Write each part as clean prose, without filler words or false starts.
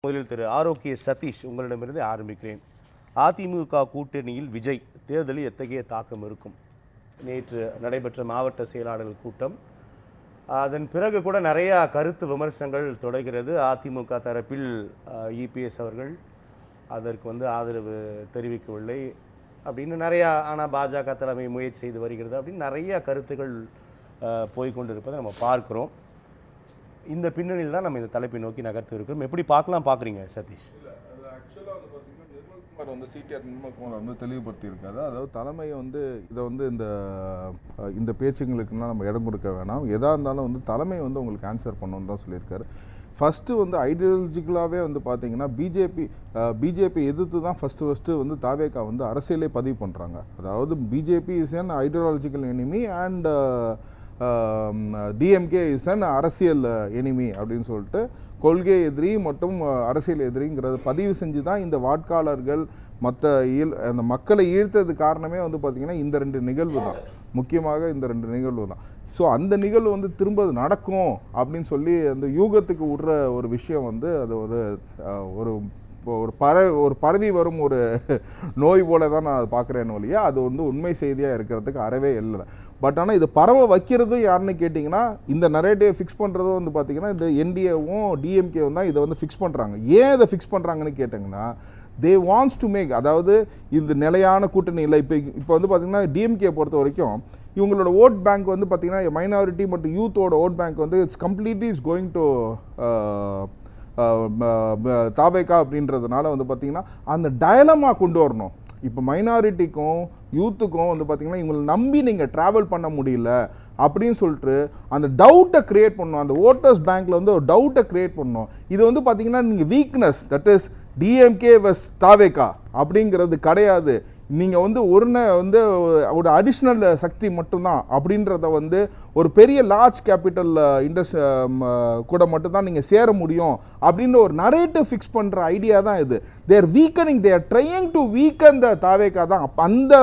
முதலில் திரு ஆரோக்கிய சதீஷ் உங்களிடமிருந்து ஆரம்பிக்கிறேன். அதிமுக கூட்டணியில் விஜய் தேர்தலில் எத்தகைய தாக்கம் இருக்கும்? நேற்று நடைபெற்ற மாவட்ட செயலாளர்கள் கூட்டம், அதன் பிறகு கூட நிறையா கருத்து விமர்சனங்கள் தொடர்கிறது. அதிமுக தரப்பில் இபிஎஸ் அவர்கள் அதற்கு ஆதரவு தெரிவிக்கவில்லை அப்படின்னு நிறையா, ஆனால் பாஜக தலைமை முயற்சி செய்து வருகிறது அப்படின்னு நிறைய கருத்துக்கள் போய்கொண்டிருப்பதை நம்ம பார்க்குறோம். இந்த பின்னணியில் தான் நம்ம இந்த தலைப்பை நோக்கி நகர்த்து இருக்கிறோம். எப்படி பார்க்குறீங்க சதீஷ்? இல்லை, அது ஆக்சுவலாக பார்த்தீங்கன்னா நிர்மல்குமார் சிடிஆர் நிர்மல்குமார் தெளிவுபடுத்தியிருக்காரு. அதாவது தலைமை இதை இந்த பேச்சுங்களுக்குலாம் நம்ம இடம் கொடுக்க வேணாம், எதாக இருந்தாலும் தலைமை உங்களுக்கு ஆன்சர் பண்ணணும்னு தான் சொல்லியிருக்காரு. ஃபஸ்ட்டு ஐடியாலஜிக்கலாகவே பார்த்தீங்கன்னா பிஜேபி எதிர்த்து தான் ஃபஸ்ட்டு தாவேகா அரசியலே பதிவு பண்ணுறாங்க. அதாவது BJP is an ideological enemy and DMK is an அரசியல் எனிமி அப்படின்னு சொல்லிட்டு கொள்கை எதிரி மற்றும் அரசியல் எதிரிங்கிறத பதிவு செஞ்சு தான் இந்த வாக்காளர்கள் அந்த மக்களை ஈர்த்தது காரணமே பார்த்திங்கன்னா இந்த ரெண்டு நிகழ்வு தான், முக்கியமாக இந்த ரெண்டு நிகழ்வு தான். ஸோ அந்த நிகழ்வு திரும்ப நடக்கும் அப்படின்னு சொல்லி அந்த யூகத்துக்கு விடுற ஒரு விஷயம் அது ஒரு பரவி வரும் ஒரு நோய் போல தான் நான் பார்க்குறேன்னு இல்லையா, அது உண்மை செய்தியாக இருக்கிறதுக்கு அறவே இல்லை. பட் ஆனால் இது பரவ வைக்கிறதும் யாருன்னு கேட்டிங்கன்னா, இந்த நரேட்டிவை ஃபிக்ஸ் பண்ணுறதும் பார்த்திங்கன்னா இந்த என்டிஏவும் டிஎம்கேவும் தான் இதை ஃபிக்ஸ் பண்ணுறாங்க. ஏன் இதை ஃபிக்ஸ் பண்ணுறாங்கன்னு கேட்டிங்கன்னா, தே வாண்ட்ஸ் டு மேக், அதாவது இந்த நிலையான கூட்டணி இல்லை. இப்போ பார்த்திங்கன்னா டிஎம்கே பொறுத்த வரைக்கும் இவங்களோட ஓட் பேங்க் பார்த்திங்கன்னா மைனாரிட்டி மற்றும் யூத்தோட vote bank it's completely is going to தாவேகா அப்படின்றதுனால பார்த்திங்கன்னா அந்த டயலமா கொண்டு வரணும். இப்போ மைனாரிட்டிக்கும் யூத்துக்கும் பார்த்திங்கன்னா இவங்களை நம்பி நீங்கள் ட்ராவல் பண்ண முடியல அப்படின்னு சொல்லிட்டு அந்த டவுட்டை க்ரியேட் பண்ணணும். அந்த ஓட்டர்ஸ் பேங்க்கில் ஒரு டவுட்டை க்ரியேட் பண்ணணும். இது பார்த்திங்கன்னா நீங்கள் வீக்னஸ், தட் இஸ் டிஎம்கே வெஸ் தாவேகா அப்படிங்கிறது கிடையாது. நீங்கள் ஒரு அடிஷ்னல் சக்தி மட்டும்தான் அப்படின்றத ஒரு பெரிய லார்ஜ் கேபிட்டல் கூட மட்டும்தான் நீங்கள் சேர முடியும் அப்படின்னு ஒரு நரேட்டிவ் ஃபிக்ஸ் பண்ணுற ஐடியா தான் இது. They're weakening, they're trying to weaken the தாவேகா தான். அந்த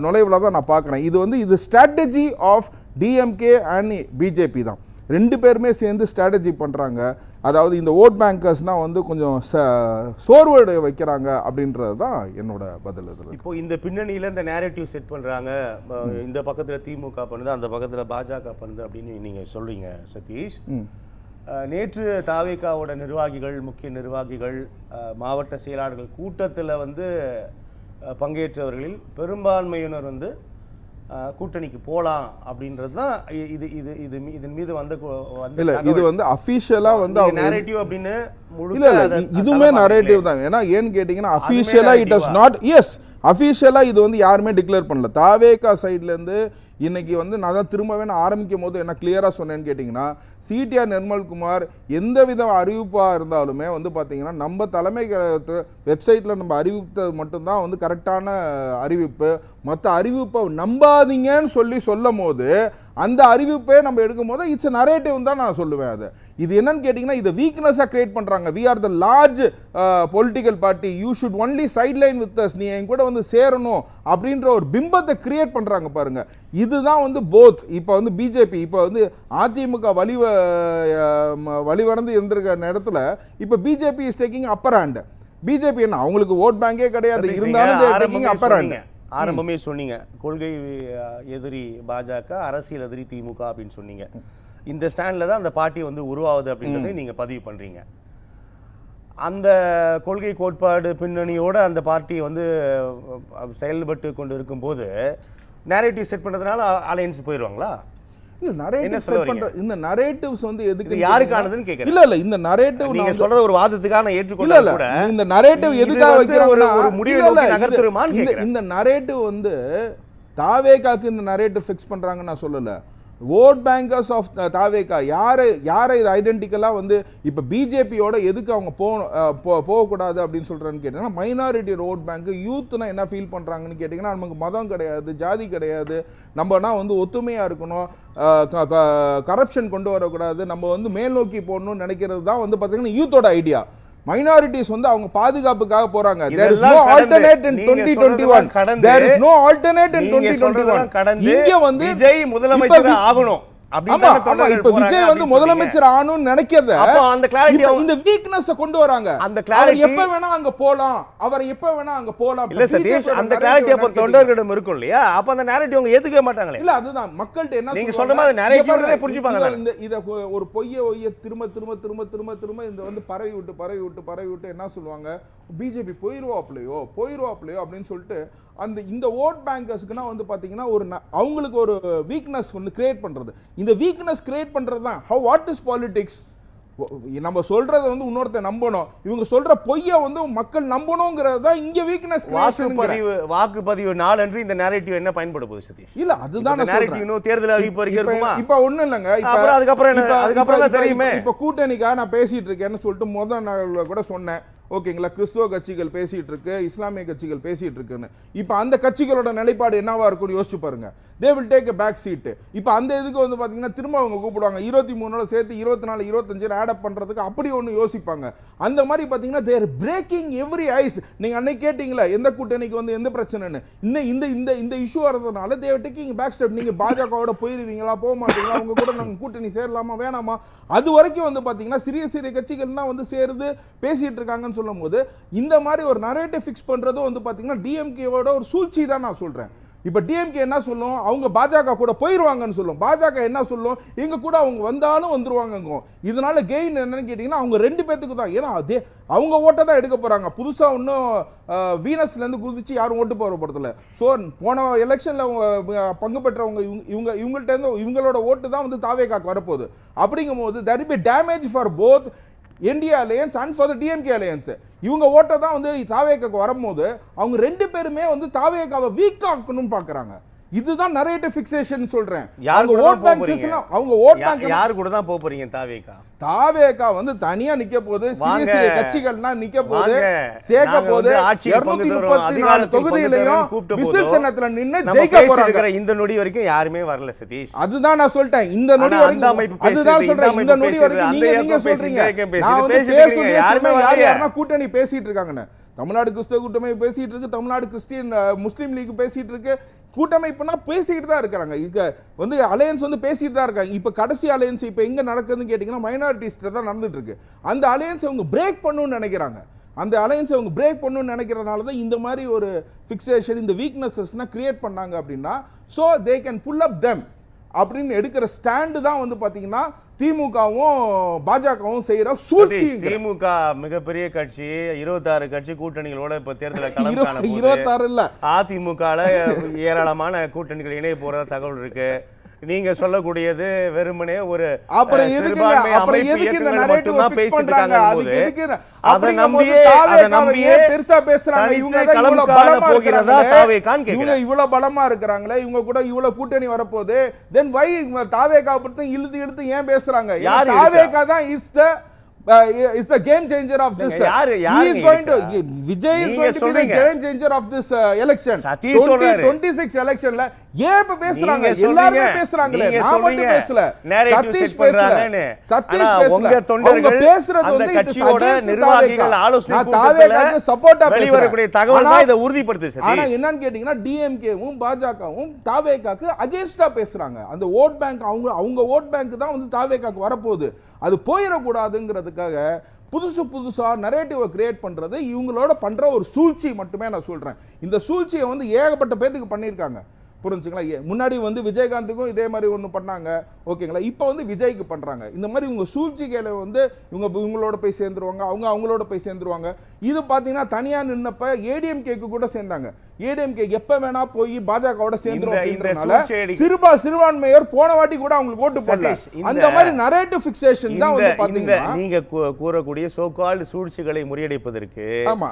நுழைவில் தான் நான் பார்க்குறேன். இது strategy of DMK and BJP தான். ரெண்டு பேருமே சேர்ந்து ஸ்ட்ராட்டஜி பண்ணுறாங்க. அதாவது இந்த ஓட் பேங்கர்ஸ்னால் கொஞ்சம் சோர்வடை வைக்கிறாங்க அப்படின்றது தான் என்னோட பதில். இப்போ இந்த பின்னணியில் இந்த நேரேட்டிவ் செட் பண்ணுறாங்க, இந்த பக்கத்தில் திமுக பண்ணுது, அந்த பக்கத்தில் பாஜக பண்ணுது அப்படின்னு நீங்கள் சொல்கிறீங்க சதீஷ். நேற்று தாவேகாவோட நிர்வாகிகள், முக்கிய நிர்வாகிகள், மாவட்ட செயலாளர்கள் கூட்டத்தில் பங்கேற்றவர்களில் பெரும்பான்மையினர் கூட்டணிக்கு போலாம் அப்படின்றது தான் இதன் மீது இல்ல, இது அபிஷியலா நரேட்டிவ் அப்படின்னு இல்ல, இதுமே நரேட்டிவ் தான். ஏன்னு கேட்டீங்கன்னா அபிஷியலா இட் ஹஸ் நாட், எஸ் அஃபிஷியலா இது யாருமே டிக்ளேர் பண்ணல. தாவேகா சைட்லேருந்து இன்னைக்கு நான் தான் திரும்பவே ஆரம்பிக்கும் போது என்ன கிளியராக சொன்னேன்னு கேட்டிங்கன்னா, சிடிஆர் நிர்மல்குமார் எந்த வித அறிவிப்பாக இருந்தாலுமே பார்த்தீங்கன்னா நம்ம தலைமை வெப்சைட்டில் நம்ம அறிவித்தது மட்டும்தான் கரெக்டான அறிவிப்பு. மற்ற அறிவிப்பை நம்பாதீங்கன்னு சொல்லும் போது அந்த அறிவிப்பை நம்ம எடுக்கும் போது இட்ஸ் நரேட்டிவ் தான் நான் சொல்லுவேன். இது என்னன்னு கேட்டிங்கன்னா, இதை வீக்னஸாக கிரியேட் பண்ணுறாங்க. We are the large political party, you should only sideline with us, நீ என் கூட சேரணும் அப்படின்ற ஒரு பிம்பத்தை கிரியேட் பண்ணுறாங்க பாருங்க. இதுதான் போத். இப்போ பிஜேபி இப்போ அதிமுக வழிவடந்து இருந்திருக்க இடத்துல இப்போ BJP is taking upper hand. BJP என்ன, அவங்களுக்கு ஓட் பேங்கே கிடையாது, இருந்தாலும் அப்பர் ஹேண்ட். ஆரம்பமே சொன்னீங்க, கொள்கை எதிரி பாஜக, அரசியல் எதிரி திமுக அப்படின்னு சொன்னீங்க. இந்த ஸ்டாண்டில் தான் அந்த பார்ட்டி உருவாகுது அப்படின்றதை நீங்கள் பதிவு பண்ணுறீங்க. அந்த கொள்கை கோட்பாடு பின்னணியோடு அந்த பார்ட்டி செயல்பட்டு கொண்டு இருக்கும்போது நேரேட்டிவ் செட் பண்ணுறதுனால அலையன்ஸ் போயிடுவாங்களா? இல்ல, நரேட்டிவ் செட் பண்ற இந்த நரேட்டிவ்ஸ் எதுக்கு, யாருக்கானதுன்னு கேக்குறேன். இல்ல இந்த நரேட்டிவ் நீங்க சொல்றது ஒரு வாதத்துக்காக நான் ஏற்றுக்கொள்ள கூட இந்த நரேட்டிவ் எதுக்காக வைக்கிறாங்க, ஒரு முடிவை நோக்கி நகர்த்துறமான்னு கேக்குறேன். இந்த நரேட்டிவ் தாவேகாக்கு இந்த நரேட்டிவ் ஃபிக்ஸ் பண்றாங்கன்னு நான் சொல்லல. ஓட் பேங்கர்ஸ் ஆஃப் தாவேகா யாரை இது ஐடென்டிக்கலாக இப்போ பிஜேபியோட எதுக்கு அவங்க போகக்கூடாது அப்படின்னு சொல்கிறான்னு கேட்டிங்கன்னா, மைனாரிட்டி ஓட் பேங்க், யூத்னா என்ன ஃபீல் பண்ணுறாங்கன்னு கேட்டிங்கன்னா, நமக்கு மதம் கிடையாது, ஜாதி கிடையாது, நம்மனா ஒத்துமையாக இருக்கணும், கரப்ஷன் கொண்டு வரக்கூடாது, நம்ம மேல் நோக்கி போடணும்னு நினைக்கிறது தான் பார்த்தீங்கன்னா யூத்தோட ஐடியா. மைனாரிட்டிஸ் அவங்க பாதுகாப்புக்காக போறாங்க. There is no alternate in 2021. There is no alternate in 2021. இங்க விஜய் முதலமைச்சர் ஆகணும், இப்ப விஜய் வந்து முதலமைச்சர் ஆகணும்னு நினைக்கிறத அந்த கிளாரிட்டி இந்த வீக்னஸ் கொண்டு வராங்க. அந்த கிளாரிட்டி எப்ப வேணா அங்க போலாம், அவர் எப்ப வேணா அங்க போலாம். இல்ல சதீஷ், அந்த கிளாரிட்டி அப்ப தொண்டர்களிடம் இருக்கும் இல்லையா? அப்ப அந்த நரேட்டிவ் அவங்க ஏத்துக்கவே மாட்டாங்களே. இல்ல அதுதான் மக்கள்கிட்ட என்ன நீங்க சொல்ற மாதிரி நரேட்டிவ்வே புரிஞ்சுப்பாங்க. இந்த இத ஒரு பொய்ய திரும்ப திரும்ப திரும்ப திரும்ப திரும்ப இந்த வந்து பரவி விட்டு என்ன சொல்லுவாங்க, பிஜேபி போயிருவாப்லையோ அப்படின்னு சொல்லிட்டு அந்த இந்த ஓட் பேங்கர்ஸ்க்குனா வந்து பாத்தீங்கன்னா ஒரு அவங்களுக்கு ஒரு வீக்னஸ் வந்து கிரியேட் பண்றது. இந்த வீக்னஸ் கிரியேட் பண்றது தான் வாட் இஸ் பாலிடிக்ஸ். நம்ம சொல்றத வந்து இன்னொருத்த நம்பணும், இவங்க சொல்ற பொய்ய வந்து மக்கள் நம்பணும்ங்கிறது தான் இங்க வீக்னஸ். வாக்குப்பதிவு நாளன்று இந்த நரேட்டிவ் என்ன பயன்பட போகுது சதீஷ்? இல்ல அதுதான் நான் சொல்றேன். இன்னும் தேர்தல் அறிவிப்பு வரைக்கும் இருக்குமா? இப்ப ஒண்ணு இல்லங்க. அதுக்கப்புறம் தான் தெரியுமே. இப்ப கூட்டணிக்காக நான் பேசிட்டு இருக்கேன்னு சொல்லிட்டு முதல் நாள் கூட சொன்னேன். ஓகேங்களா, கிறிஸ்துவ கட்சிகள் பேசிட்டு இருக்கு, இஸ்லாமிய கட்சிகள் பேசிட்டு இருக்குன்னு. இப்போ அந்த கட்சிகளோட நிலைப்பாடு என்னவா இருக்கும்னு யோசிச்சு பாருங்க. They will take a back seat. இப்போ அந்த இதுக்கு வந்து பாத்தீங்கன்னா திரும்ப அவங்க கூப்பிடுவாங்க 23 சேர்த்து 24 25 ஆட் அப் பண்றதுக்கு அப்படி ஒன்று யோசிப்பாங்க. அந்த மாதிரி பாத்தீங்கன்னா தேர் பிரேக்கிங் எவ்ரி ஐஸ். நீங்க அன்னைக்கு கேட்டீங்களா எந்த கூட்டணிக்கு வந்து எந்த பிரச்சனைன்னு, இன்னும் இந்த இஷ்யூ வரதுனால தேர் டேக்கிங் பேக் ஸ்டெப். நீங்க பாஜகவோட போயிருவீங்களா, போக மாட்டீங்களா, அவங்க கூட நாங்கள் கூட்டணி சேரலாமா வேணாமா, அது வரைக்கும் வந்து பாத்தீங்கன்னா சிறிய கட்சிகள்லாம் வந்து சேருது பேசிட்டு இருக்காங்கன்னு சொல்லும் போது இந்த மாதிரி ஒரு நரேட்டிவ் ஃபிக்ஸ் பண்றது வந்து பாத்தீங்கன்னா டிஎம்கேவோட ஒரு சூழ்ச்சி தான் நான் சொல்றேன். இப்ப டிஎம்கே என்ன சொல்லும், அவங்க பாஜக கூட போயிருவாங்கன்னு சொல்லும். பாஜக என்ன சொல்லும், எங்க கூட அவங்க வந்தாலும் வந்துருவாங்க. இதனால கெயின் என்னன்னு கேட்டீங்கன்னா அவங்க ரெண்டு பேத்துக்கு தான். ஏன்னா அதே அவங்க ஓட்டை தான் எடுக்க போறாங்க. புதுசா இன்னும் வீனஸ்ல இருந்து குதிச்சு யாரும் ஓட்டு போற போறதில்ல. ஸோ போன எலெக்ஷன்ல பங்கு பெற்றவங்க இவங்கள்ட்ட இருந்து இவங்களோட ஓட்டு தான் வந்து தாவேகாக்கு வரப்போகுது. அப்படிங்கும் போது there will be damage for both India alliance and for the DMK alliance. இவங்க ஓட்டை தான் வந்து தாவேகாக்கு வரும்போது அவங்க ரெண்டு பேருமே வந்து தாவேகாவை வீக் ஆக்கணும்னு பார்க்கறாங்க. இதுதான் நரேட்டிவ் ஃபிக்சேஷன் சொல்றேன். அவங்க ஓட் பேங்க் யாரு கூட தான் போக போறீங்க? தாவேகா வந்து தனியா நிக்க போகுது, சிறிய கட்சிகள்னா நிக்க போகுது, சேர்க்க போகுது. 234 தொகுதியிலையும் விசில் சின்னத்துல நின்னு ஜெயிக்க போறாங்க. இந்த நொடி வரைக்கும் யாருமே வரல சதீஷ். அதுதான் நான் சொல்லிட்டேன். இந்த நொடி வரைக்கும் அதுதான் சொல்றேன். இந்த நொடி வரைக்கும் நீங்க சொல்றீங்க நான் வந்து பேசுறது யாருமே யாருன்னா கூட்டணி பேசிட்டு இருக்காங்கன்னு. தமிழ்நாடு கிறிஸ்தவ கூட்டமை பேசிட்டு இருக்கு, தமிழ்நாடு கிறிஸ்டியன் முஸ்லீம் லீக் பேசிட்டு இருக்கு. கூட்டமைப்புனா பேசிக்கிட்டு தான் இருக்கிறாங்க. இங்க வந்து அலையன்ஸ் வந்து பேசிட்டு தான் இருக்காங்க. இப்ப கடைசி அலையன்ஸ் இப்ப எங்க நடக்குதுன்னு கேட்டீங்கன்னா மைனாரிட்டிஸ்ல தான் நடந்துட்டு இருக்கு. அந்த அலையன்ஸ் அவங்க பிரேக் பண்ணணும்னு நினைக்கிறாங்க. அந்த அலையன்ஸ் அவங்க பிரேக் பண்ணணும்னு நினைக்கிறனால தான் இந்த மாதிரி ஒரு ஃபிக்சேஷன், இந்த வீக்னஸஸ்னா கிரியேட் பண்ணாங்க அப்படின்னா so they can pull up them அப்படின்னு எடுக்கிற ஸ்டாண்டு தான் வந்து பாத்தீங்கன்னா திமுகவும் பாஜகவும் செய்யற சூழ்ச்சி. திமுக மிகப்பெரிய கட்சி, 26 கட்சி கூட்டணிகளோட இப்ப தேர்தல களம் காண 26 இல்ல, அதிமுகல ஏராளமான கூட்டணிகள் இணைய போறதா தகவல் இருக்கு. நீங்க சொல்லக்கூடியது வெறுமனே ஒரு அப்புறம் எதுக்கு இந்த நரேட்டிவ் ஃபிக்ஸ் பண்றாங்க? அதுக்கு எதுக்கு அத நம்பியே பெருசா பேசுறாங்க. இவங்க இவ்வளவு பலமா இருக்கிறதா தாவேகான் கேக்குறாங்க. இவங்க இவ்வளவு பலமா இருக்கறாங்களே, இவங்க கூட இவ்வளவு கூட்டணி வரப்போகுது. தென் வை தாவேகா பத்தி இழுத்து ஏன் பேசுறாங்க? தாவேகா தான் is the game changer of this. He is going to Vijay is going to be the game changer of this election. 2026 electionல ஏன் இப்ப பேசுறாங்க? எல்லாரும் பேசுறாங்களே, நான் மட்டும் பேசல. சதீஷ் பேசுறாங்க. சதீஷ் பேசுறாங்க. அவங்க பேசுறது வந்து கட்சியோட நிர்வாகிகள் ஆலோசனை தாவேகாக்கு சப்போர்ட்டா வெளிவரக்கூடிய தகவல் தான் இத உறுதிப்படுத்துது சதீஷ். ஆனா என்னன்னு கேட்டீங்கன்னா டிஎம்கேவும் பாஜகவும் தாவேகாக்கு அகைன்ஸ்டா பேசுறாங்க. அந்த ஓட் பேங்க் அவங்க ஓட் பேங்க் தான் வந்து தாவேகாக்கு வரப்போகுது. அது போயிடக்கூடாதுங்கிறது புதுசா நரேட்டிவை கிரியேட் பண்றது இவங்களோட பண்ற ஒரு சூழ்ச்சி மட்டுமே நான் சொல்றேன். இந்த சூழ்ச்சியை வந்து ஏகப்பட்ட பேருக்கு பண்ணிருக்காங்க. புரிஞ்சுங்களா? முன்னாடி வந்து விஜயகாந்துக்கும் இதே மாதிரி ஒன்று பண்ணாங்க. ஓகேங்களா? இப்போ வந்து விஜய்க்கு பண்றாங்க. இந்த மாதிரி இவங்க சூழ்ச்சிகளை வந்து இவங்களோட போய் சேர்ந்துருவாங்க, அவங்களோட போய் சேர்ந்துருவாங்க. இது பார்த்தீங்கன்னா தனியா நின்னப்ப ஏடிஎம்கேக்கு கூட சேர்ந்தாங்க. ஏடிஎம்கே எப்ப வேணா போய் பாஜகவோட சேர்ந்துரும் அப்படின்றனால சிறுபான்மையர் போன வாட்டி கூட அவங்களுக்கு ஓட்டு போடல. அந்த மாதிரி நரேட்டிவ் ஃபிக்சேஷன் தான் வந்து பாத்தீங்கன்னா நீங்க கூறக்கூடிய சோ கால்ட் சூழ்ச்சிகளை முறியடிப்பதற்கு ஆமா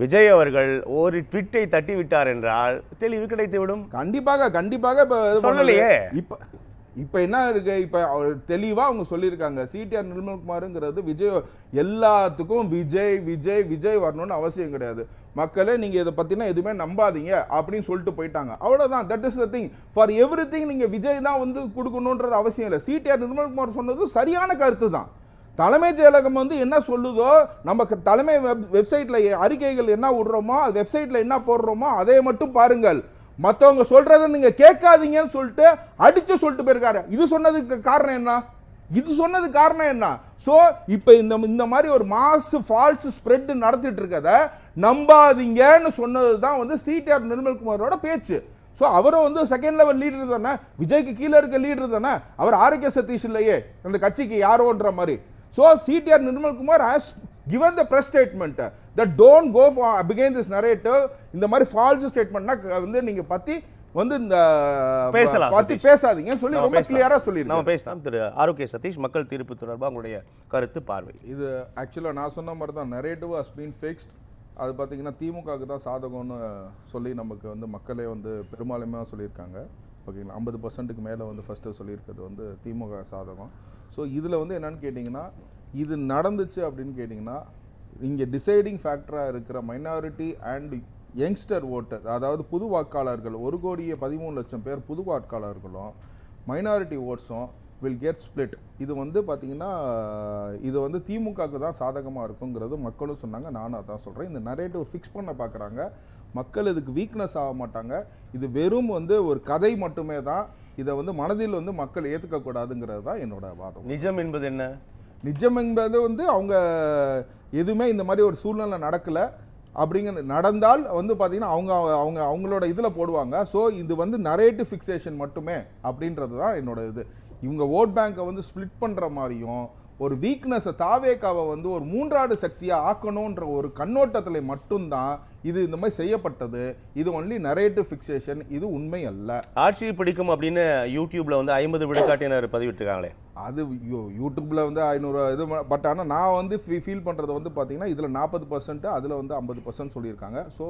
விஜய் அவர்கள் ஒரு ட்வீட்டை தட்டி விட்டார் என்றால் தெளிவு கிடைத்து விடும். கண்டிப்பாக சொல்லலையே. இப்ப என்ன இருக்கு, இப்ப தெளிவா அவங்க சொல்லியிருக்காங்க. சிடிஆர் நிர்மல்குமாருங்கிறது விஜய் எல்லாத்துக்கும் விஜய் வரணும்னு அவசியம் கிடையாது. மக்களே நீங்க இதை பத்தினா எதுவுமே நம்பாதீங்க அப்படின்னு சொல்லிட்டு போயிட்டாங்க. அவ்வளவுதான். That is the thing. For everything நீங்க விஜய் தான் வந்து கொடுக்கணும்ன்றது அவசியம் இல்லை. சிடிஆர் நிர்மல்குமார் சொன்னது சரியான கருத்து தான். தலைமைச் செயலகம் வந்து என்ன சொல்லுதோ, நம்ம தலைமை வெப்சைட்ல அறிக்கைகள் என்ன விடுறோமோ, வெப்சைட்ல என்ன போடுறோமோ அதை மட்டும் பாருங்கள். மற்றவங்க சொல்றதை நீங்க கேட்காதீங்கன்னு சொல்லிட்டு அடிச்சு சொல்லிட்டு போயிருக்காரு. இது சொன்னதுக்கு காரணம் என்ன? சோ இப்போ இந்த மாதிரி ஒரு மாஸ் ஃபால்ஸ் ஸ்ப்ரெட் நடத்திட்டு இருக்கத நம்பாதீங்கன்னு சொன்னதுதான் வந்து சிடிஆர் நிர்மல்குமாரோட பேச்சு. ஸோ அவரும் வந்து செகண்ட் லெவல் லீடர் தானே, விஜய்க்கு கீழே இருக்க லீடர் தானே, அவர் ஆரோக்கிய சதீஷ் இல்லையே அந்த கட்சிக்கு யாரோன்ற மாதிரி. So CTR Nirmalkumar has given the press statement that don't go for against this narrative. இந்த மாதிரி ஃபால்ஸ் ஸ்டேட்மெண்ட்னா வந்து நீங்க பத்தி வந்து இந்த பத்தி பேசாதீங்கன்னு சொல்லி ரொம்ப கிளியரா சொல்லிருக்காங்க. நாம பேசலாம். திரு ஆரோக்கிய சதீஷ், மக்கள் தீர்ப்பு தொடர்பாக உங்களுடைய கருத்து பார்வை. இது ஆக்சுவலா நான் சொன்ன மாதிரி தான், நரேட்டிவ் ஹஸ் பீன் ஃபிக்ஸ்ட். அது பார்த்தீங்கன்னா திமுகவுக்கு தான் சாதகம்னு சொல்லி நமக்கு வந்து மக்களே வந்து பெரும்பாலுமே சொல்லியிருக்காங்க. ஓகேங்களா, 50%க்கு மேலே வந்து ஃபஸ்ட்டு சொல்லியிருக்கிறது வந்து திமுக சாதகம். ஸோ இதில் வந்து என்னென்னு கேட்டிங்கன்னா, இது நடந்துச்சு அப்படின்னு கேட்டிங்கன்னா, இங்கே டிசைடிங் ஃபேக்டராக இருக்கிற மைனாரிட்டி அண்ட் யங்ஸ்டர் ஓட்டர், அதாவது புது வாக்காளர்கள் 1,13,00,000 பேர் புது வாக்காளர்களும் மைனாரிட்டி ஓட்ஸும் வில் கெட் ஸ்பிளிட். இது வந்து பார்த்திங்கன்னா இது வந்து திமுகவுக்கு தான் சாதகமாக இருக்குங்கிறது மக்களும் சொன்னாங்க, நானும் அதான் சொல்கிறேன். இந்த நரேட்டிவ் ஃபிக்ஸ் பண்ண பார்க்குறாங்க, மக்கள் இதுக்கு வீக்னஸ் ஆக மாட்டாங்க. இது வெறும் வந்து ஒரு கதை மட்டுமே தான். இதை வந்து மனதில் வந்து மக்கள் ஏற்றுக்கக்கூடாதுங்கிறது தான் என்னோட வாதம். நிஜம் என்பது என்ன? நிஜம் என்பது வந்து அவங்க எதுவுமே இந்த மாதிரி ஒரு சூழ்நிலை நடக்கலை அப்படிங்கிறது, நடந்தால் வந்து பார்த்தீங்கன்னா அவங்களோட இதில் போடுவாங்க. ஸோ இது வந்து நரேட்டிவ் ஃபிக்ஸேஷன் மட்டுமே அப்படின்றது தான் என்னோட இது. இவங்க ஓட் பேங்கை வந்து ஸ்பிளிட் பண்ணுற மாதிரியும் ஒரு வீக்னஸை தாவேக்காவை வந்து ஒரு மூன்றாவது சக்தியாக ஆக்கணுன்ற ஒரு கண்ணோட்டத்தில் மட்டும்தான் இது இந்த மாதிரி செய்யப்பட்டது. இது ஒன்லி நரேட்டிவ் ஃபிக்ஸேஷன், இது உண்மை அல்ல. ஆட்சி பிடிக்கும் அப்படின்னு யூடியூப்ல வந்து 50 விழுக்காட்டினர் பதிவிட்டிருக்காங்களே, அது யூடியூப்ல வந்து 500 இது. பட் ஆனால் நான் வந்து ஃபீல் பண்ணுறது வந்து பார்த்தீங்கன்னா இதில் 40%, அதில் வந்து 50% சொல்லியிருக்காங்க. ஸோ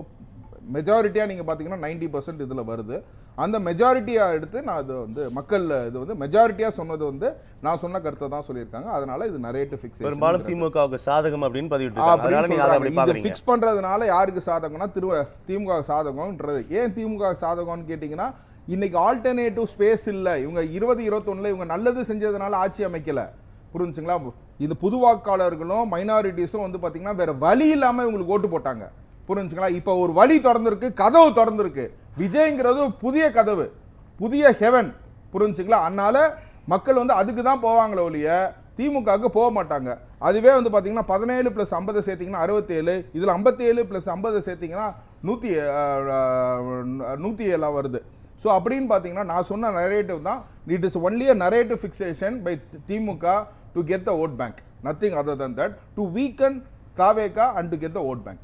மெஜாரிட்டியாக நீங்கள் பார்த்தீங்கன்னா 90% இதில் வருது. அந்த மெஜாரிட்டியாக எடுத்து நான் இது வந்து மக்கள் இது வந்து மெஜாரிட்டியாக சொன்னது வந்து நான் சொன்ன கருத்தை தான் சொல்லியிருக்காங்க. அதனால இது நரேட்டிவ் ஃபிக்ஸ், பெரும்பாலும் திமுகவுக்கு சாதகம் அப்படின்னு பதிவிட்டு இது ஃபிக்ஸ் பண்ணுறதுனால யாருக்கு சாதகம்னா திமுக சாதகம்ன்றது. ஏன் திமுக சாதகம்னு கேட்டிங்கன்னா, இன்னைக்கு ஆல்டர்னேட்டிவ் ஸ்பேஸ் இல்லை. இவங்க 2021 இவங்க நல்லது செஞ்சதுனால ஆட்சி அமைக்கல, புரிஞ்சுங்களா? இந்த புது வாக்காளர்களும் மைனாரிட்டிஸும் வந்து பார்த்தீங்கன்னா வேற வழி இல்லாமல் இவங்களுக்கு ஓட்டு போட்டாங்க, புரிஞ்சுங்களா? இப்போ ஒரு வழி திறந்துருக்கு, கதவு திறந்துருக்கு. விஜய்ங்கிறது புதிய கதவு, புதிய ஹெவன், புரிஞ்சுங்களா? அதனால மக்கள் வந்து அதுக்கு தான் போவாங்களே ஒழிய திமுகவுக்கு போக மாட்டாங்க. அதுவே வந்து பார்த்தீங்கன்னா 17 + 50 சேர்த்திங்கன்னா 67, இதில் 57 + 50 சேர்த்திங்கன்னா 107 வருது. ஸோ அப்படின்னு பார்த்தீங்கன்னா நான் சொன்ன நரேட்டிவ் தான், it is only a narrative fixation by திமுக to get the vote bank, nothing other than that, to weaken Kaveka and to get the vote bank.